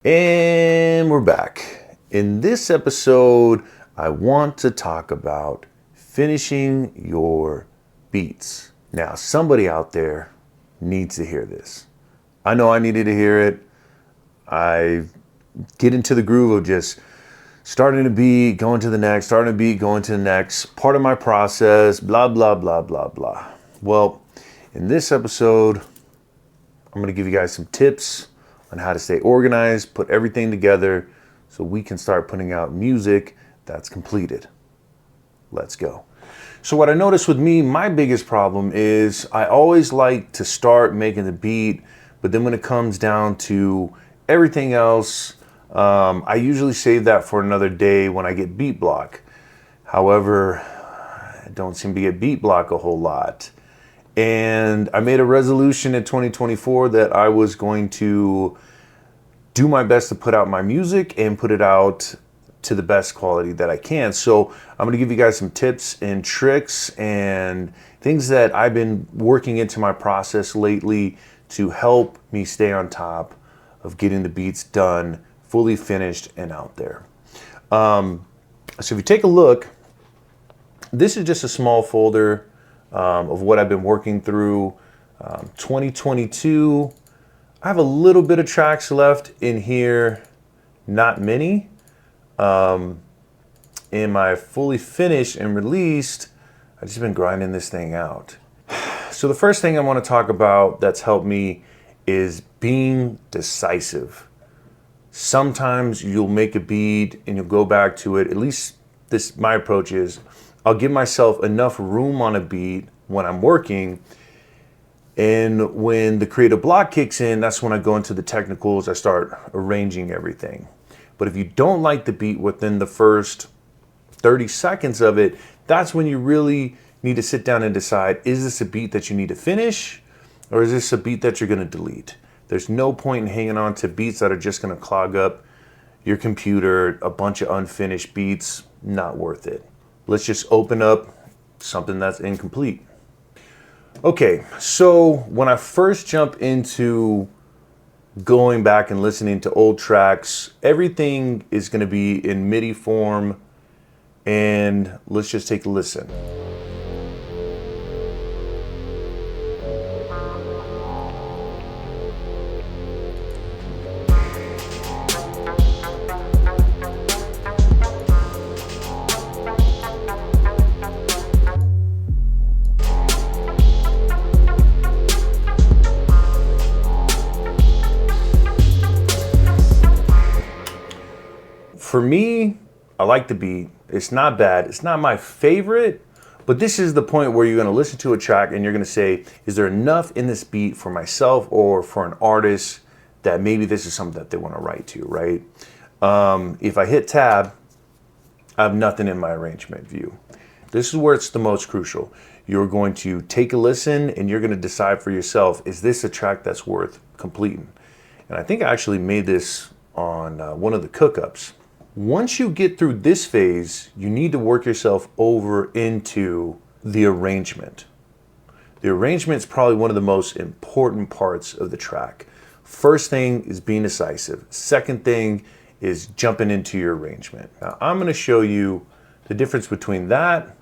And we're back. In this episode, I want to talk about finishing your beats. Now, somebody out there needs to hear this. I know I needed to hear it. I get into the groove of just starting a beat, going to the next, starting a beat, going to the next, part of my process, blah, blah, blah, blah, blah. Well, in this episode, I'm gonna give you guys some tips on how to stay organized, put everything together so we can start putting out music that's completed. Let's go. So what I noticed with me, my biggest problem is I always like to start making the beat, but then when it comes down to everything else, I usually save that for another day when I get beat block. However, I don't seem to get beat block a whole lot. And I made a resolution in 2024 that I was going to do my best to put out my music and put it out to the best quality that I can. So I'm going to give you guys some tips and tricks and things that I've been working into my process lately to help me stay on top of getting the beats done, fully finished and out there. So if you take a look, this is just a small folder of what I've been working through. 2022, I have a little bit of tracks left in here, not many. In my fully finished and released, I've just been grinding this thing out. So the first thing I want to talk about that's helped me is being decisive. Sometimes you'll make a beat and you'll go back to it. At least my approach is, I'll give myself enough room on a beat when I'm working, and when the creative block kicks in, that's when I go into the technicals, I start arranging everything. But if you don't like the beat within the first 30 seconds of it, that's when you really need to sit down and decide, is this a beat that you need to finish, or is this a beat that you're gonna delete? There's no point in hanging on to beats that are just gonna clog up your computer, a bunch of unfinished beats, not worth it. Let's just open up something that's incomplete. Okay, so when I first jump into going back and listening to old tracks, everything is going to be in MIDI form, and let's just take a listen. For me, I like the beat. It's not bad. It's not my favorite, but this is the point where you're gonna listen to a track and you're gonna say, is there enough in this beat for myself or for an artist that maybe this is something that they wanna write to, right? If I hit tab, I have nothing in my arrangement view. This is where it's the most crucial. You're going to take a listen and you're gonna decide for yourself, is this a track that's worth completing? And I think I actually made this on one of the cook-ups. Once you get through this phase, you need to work yourself over into the arrangement. The arrangement is probably one of the most important parts of the track. First thing is being decisive. Second thing is jumping into your arrangement. Now, I'm going to show you the difference between that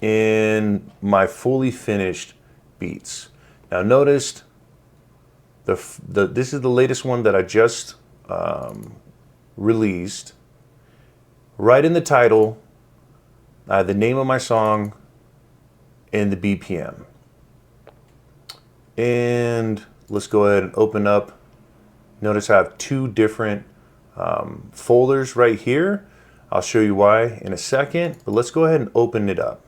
and my fully finished beats. Now, notice this is the latest one that I just released. Right in the title, the name of my song and the BPM. And let's go ahead and open up. Notice I have two different folders right here. I'll show you why in a second, but let's go ahead and open it up.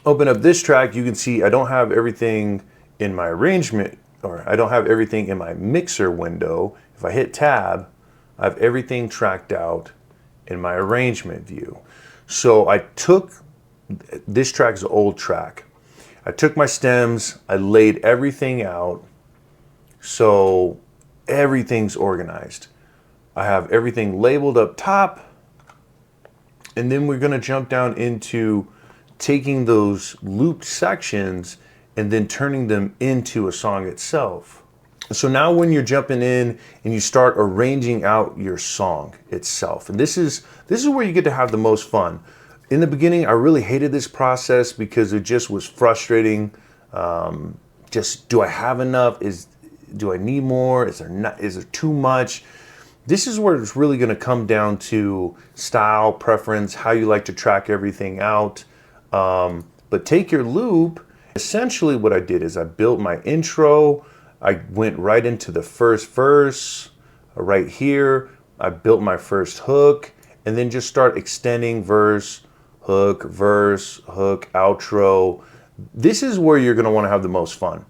Open up this track, you can see I don't have everything in my arrangement, or I don't have everything in my mixer window. If I hit tab, I have everything tracked out in my arrangement view. So I took, this track's an old track. I took my stems, I laid everything out so everything's organized. I have everything labeled up top, and then we're gonna jump down into taking those looped sections and then turning them into a song itself. So now when you're jumping in and you start arranging out your song itself, and this is where you get to have the most fun. In the beginning, I really hated this process because it just was frustrating. Just, do I have enough? Do I need more? Is there too much? This is where it's really going to come down to style, preference, how you like to track everything out. But take your loop. Essentially what I did is I built my intro. I went right into the first verse right here. I built my first hook and then just start extending verse, hook, outro. This is where you're going to want to have the most fun.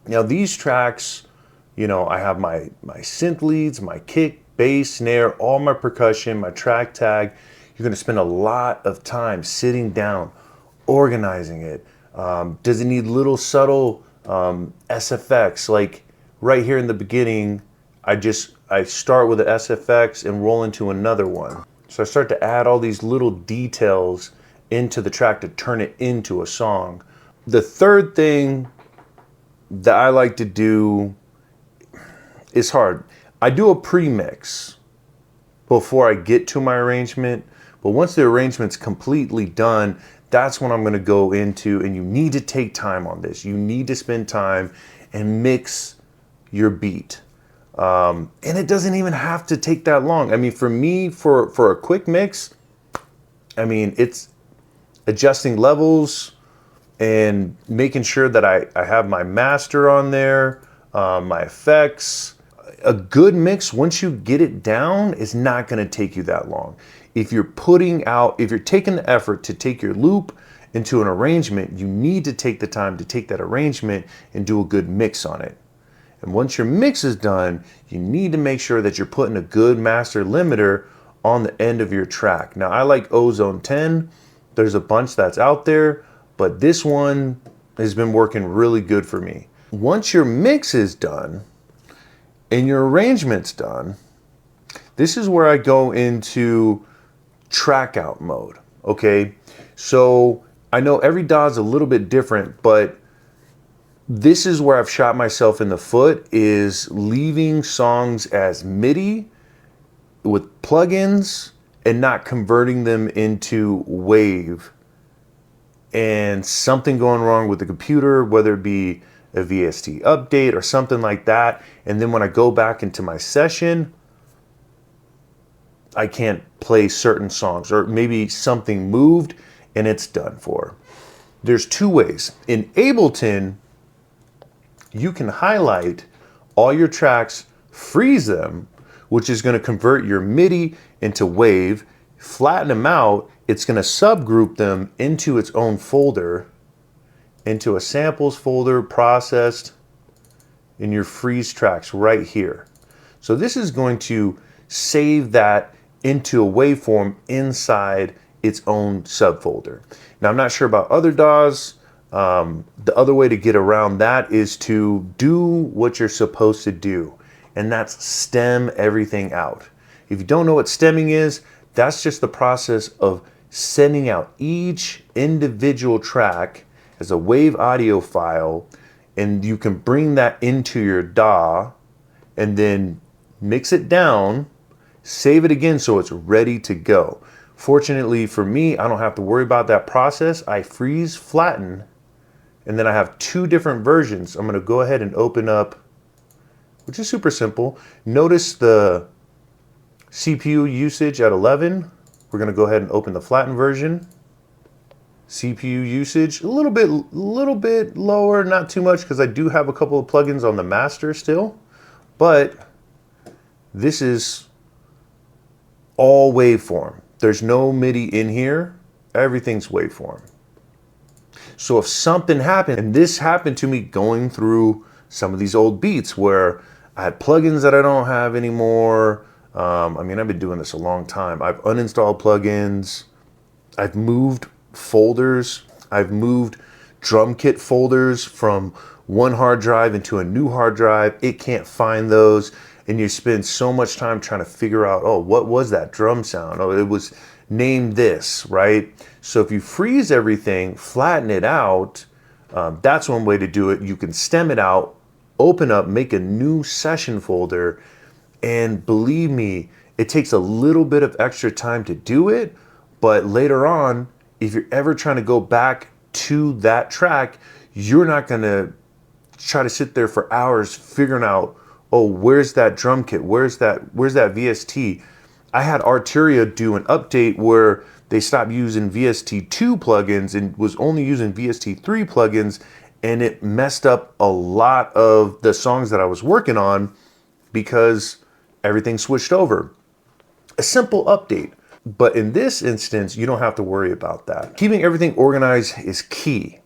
Now these tracks, you know, I have my synth leads, my kick, bass, snare, all my percussion, my track tag. You're going to spend a lot of time sitting down, organizing it. Does it need little subtle SFX? Like right here in the beginning, I start with an SFX and roll into another one. So I start to add all these little details into the track to turn it into a song. The third thing that I like to do is hard. I do a pre-mix before I get to my arrangement, but once the arrangement's completely done, that's when I'm going to go into, and you need to take time on this. You need to spend time and mix your beat. And it doesn't even have to take that long. I mean, for me, for a quick mix, I mean, it's adjusting levels and making sure that I have my master on there, my effects. A good mix, once you get it down, is not going to take you that long. If you're taking the effort to take your loop into an arrangement, you need to take the time to take that arrangement and do a good mix on it. And once your mix is done, you need to make sure that you're putting a good master limiter on the end of your track. Now, I like Ozone 10. There's a bunch that's out there, but this one has been working really good for me. Once your mix is done and your arrangement's done, this is where I go into track out mode, okay? So I know every DAW is a little bit different, but this is where I've shot myself in the foot, is leaving songs as MIDI with plugins and not converting them into wave, and something going wrong with the computer, whether it be a VST update or something like that. And then when I go back into my session, I can't play certain songs, or maybe something moved and it's done for. There's two ways. In Ableton, you can highlight all your tracks, freeze them, which is going to convert your MIDI into wave, flatten them out. It's going to subgroup them into its own folder, into a samples folder, processed, in your freeze tracks right here. So this is going to save that into a waveform inside its own subfolder. Now, I'm not sure about other DAWs. The other way to get around that is to do what you're supposed to do, and that's stem everything out. If you don't know what stemming is, that's just the process of sending out each individual track as a wave audio file, and you can bring that into your DAW and then mix it down, save it again so it's ready to go. Fortunately for me, I don't have to worry about that process. I freeze, flatten, and then I have two different versions. I'm going to go ahead and open up, which is super simple. Notice the CPU usage at 11. We're going to go ahead and open the flattened version. CPU usage a little bit lower, not too much, because I do have a couple of plugins on the master still, but this is all waveform. There's no MIDI in here. Everything's waveform. So if something happened, and this happened to me going through some of these old beats where I had plugins that I don't have anymore. I mean, I've been doing this a long time. I've uninstalled plugins. I've moved folders. I've moved drum kit folders from one hard drive into a new hard drive. It can't find those. And you spend so much time trying to figure out, oh, what was that drum sound? Oh, it was named this, right? So if you freeze everything, flatten it out, that's one way to do it. You can stem it out open up, make a new session folder, and believe me, it takes a little bit of extra time to do it, but later on, if you're ever trying to go back to that track, you're not gonna try to sit there for hours figuring out, oh, where's that drum kit? Where's that VST? I had Arturia do an update where they stopped using VST2 plugins and was only using VST3 plugins, and it messed up a lot of the songs that I was working on because everything switched over. A simple update. But in this instance, you don't have to worry about that. Keeping everything organized is key.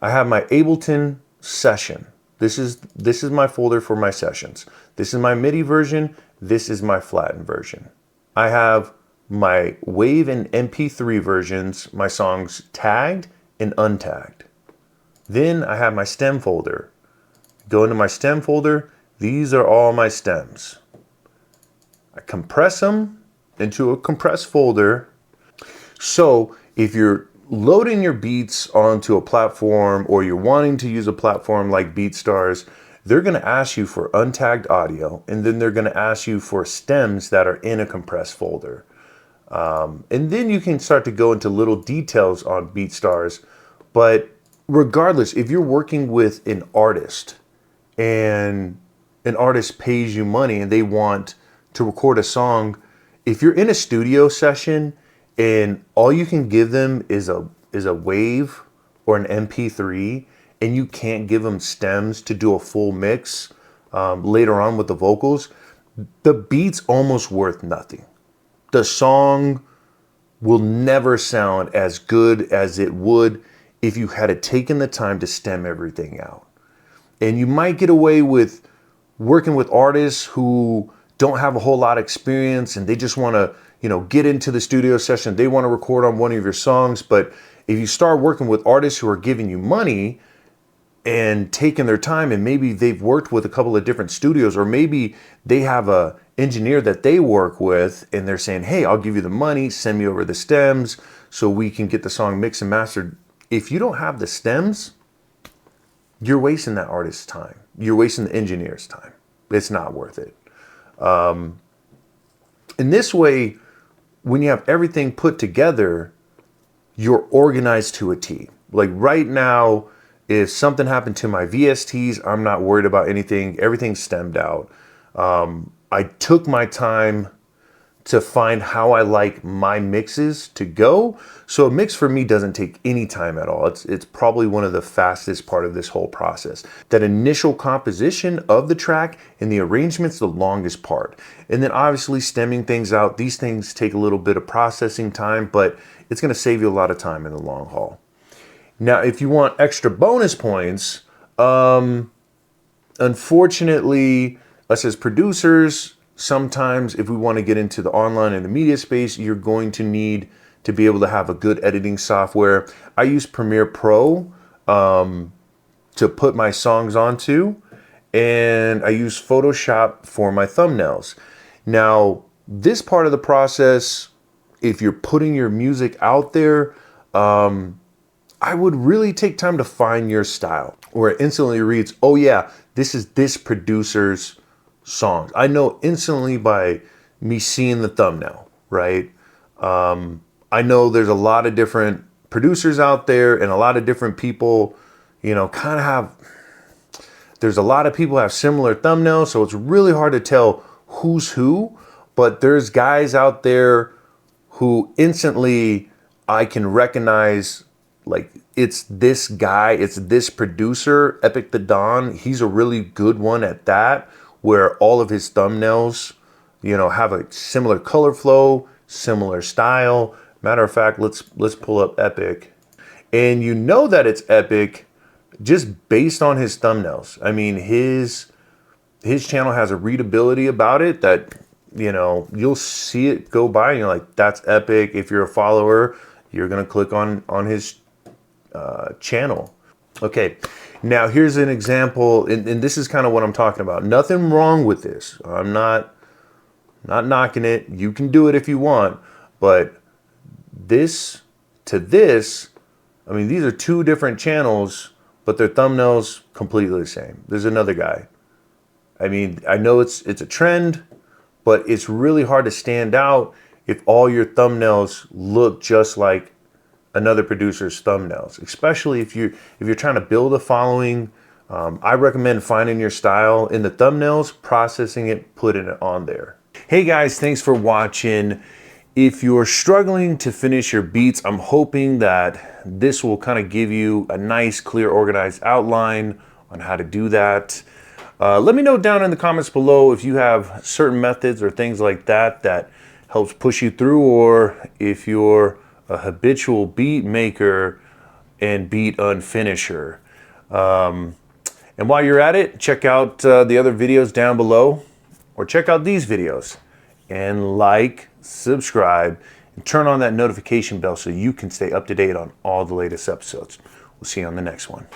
I have my Ableton session. This is my folder for my sessions. This is my MIDI version. This is my flattened version. I have my WAV and MP3 versions, my songs tagged and untagged. Then I have my stem folder. Go into my stem folder. These are all my stems. I compress them into a compressed folder. So if you're loading your beats onto a platform or you're wanting to use a platform like BeatStars, they're going to ask you for untagged audio, and then they're going to ask you for stems that are in a compressed folder. And then you can start to go into little details on BeatStars. But regardless, if you're working with an artist and an artist pays you money and they want to record a song, if you're in a studio session and all you can give them is a WAV or an MP3, and you can't give them stems to do a full mix later on with the vocals, the beat's almost worth nothing. The song will never sound as good as it would if you had taken the time to stem everything out. And you might get away with working with artists who don't have a whole lot of experience and they just want to, get into the studio session. They want to record on one of your songs. But if you start working with artists who are giving you money and taking their time, and maybe they've worked with a couple of different studios, or maybe they have a engineer that they work with and they're saying, hey, I'll give you the money, send me over the stems so we can get the song mixed and mastered. If you don't have the stems, you're wasting that artist's time. You're wasting the engineer's time. It's not worth it. In this way, when you have everything put together, you're organized to a T. Like right now, if something happened to my VSTs, I'm not worried about anything. Everything's stemmed out. I took my time to find how I like my mixes to go. So a mix for me doesn't take any time at all. It's probably one of the fastest part of this whole process. That initial composition of the track and the arrangement's the longest part. And then obviously stemming things out, these things take a little bit of processing time, but it's gonna save you a lot of time in the long haul. Now, if you want extra bonus points, unfortunately, us as producers, sometimes if we want to get into the online and the media space, you're going to need to be able to have a good editing software. I use Premiere Pro to put my songs onto, and I use Photoshop for my thumbnails. Now, this part of the process, if you're putting your music out there, I would really take time to find your style, where it instantly reads, oh yeah, this is this producer's songs. I know instantly by me seeing the thumbnail, right? I know there's a lot of different producers out there and a lot of different people, there's a lot of people have similar thumbnails, so it's really hard to tell who's who, but there's guys out there who instantly I can recognize, like, it's this guy, it's this producer, Epic the Don. He's a really good one at that, where all of his thumbnails, have a similar color flow, similar style. Matter of fact, let's pull up Epic. And you know that it's Epic just based on his thumbnails. I mean, his channel has a readability about it that, you'll see it go by and you're like, that's Epic. If you're a follower, you're going to click on his channel. Okay. Now, here's an example, and this is kind of what I'm talking about. Nothing wrong with this. I'm not knocking it. You can do it if you want, but this to this, I mean, these are two different channels, but their thumbnails completely the same. There's another guy. I mean, I know it's a trend, but it's really hard to stand out if all your thumbnails look just like another producer's thumbnails, especially if you're trying to build a following. I recommend finding your style in the thumbnails, processing it, putting it on there. Hey guys, thanks for watching. If you're struggling to finish your beats, I'm hoping that this will kind of give you a nice, clear, organized outline on how to do that. Let me know down in the comments below if you have certain methods or things like that that helps push you through, or if you're a habitual beat maker and beat unfinisher. And while you're at it, check out the other videos down below, or check out these videos and like, subscribe, and turn on that notification bell so you can stay up to date on all the latest episodes. We'll see you on the next one.